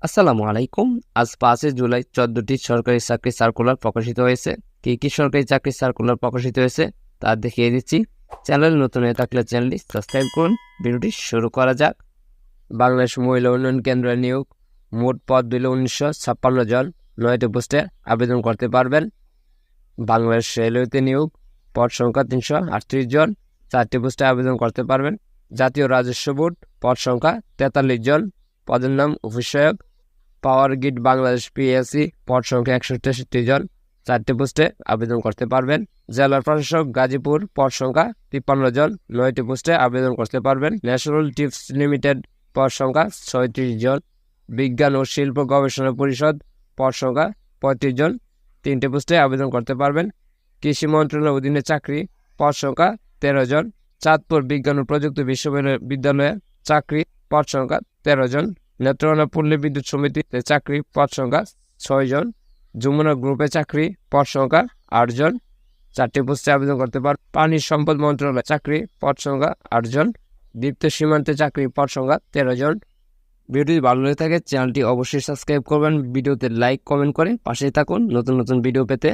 আসসালামু আলাইকুম। আজ 5 জুলাই 14টি সরকারি চাকরি সার্কুলার প্রকাশিত হয়েছে। কি সরকারি চাকরি সার্কুলার প্রকাশিত হয়েছে তা দেখিয়ে দিচ্ছি। চ্যানেল নতুন হয়ে থাকলে চ্যানেলটি সাবস্ক্রাইব করুন। ভিডিওটি শুরু করা যাক। বাংলাদেশ মহিলা উন্নয়ন কেন্দ্রে নিয়োগ, মোট পদ 1956 জন, 9টি পোস্টে আবেদন করতে পারবেন। বাংলাদেশ রেলওয়েতে নিয়োগ, পদ সংখ্যা 338 জন, 4টি পোস্টে আবেদন করতে পারবেন। জাতীয় রাজস্ব বোর্ড, পদ সংখ্যা 43 জন, পদের নাম অফিস সহায়ক। পাওয়ার গ্রিড বাংলাদেশ পিএলসি, পদ সংখ্যা 163 জন, 4টি পোস্টে আবেদন করতে পারবেন। জেলার প্রশাসক গাজীপুর, পদ সংখ্যা 53 জন, 9টি পোস্টে আবেদন করতে পারবেন। ন্যাশনাল টিপস লিমিটেড, পদ সংখ্যা 36 জন। বিজ্ঞান ও শিল্প গবেষণা পরিষদ, পদ সংখ্যা 35 জন, 3টি পোস্টে আবেদন করতে পারবেন। কৃষি মন্ত্রণালয়ের অধীনে চাকরি, পদ সংখ্যা 13 জন। চাঁদপুর বিজ্ঞান ও প্রযুক্তি বিশ্ববিদ্যালয়ে চাকরি, পদ সংখ্যা 13 জন। নেত্রকোনা পল্লী বিদ্যুৎ সমিতিতে চাকরি, পদ সংখ্যা 6 জন। যমুনা গ্রুপে চাকরি, পদ সংখ্যা 8 জন, 4টি পোস্টে আবেদন করতে পারেন। পানি সম্পদ মন্ত্রণালয়ে চাকরি, পদ সংখ্যা 8 জন। দীপ্ত সীমান্তে চাকরি, পদ সংখ্যা 13 জন। ভিডিওটি ভালো লেগে থাকে চ্যানেলটি অবশ্যই সাবস্ক্রাইব করবেন। ভিডিওতে লাইক কমেন্ট করে পাশেই থাকুন নতুন নতুন ভিডিও পেতে।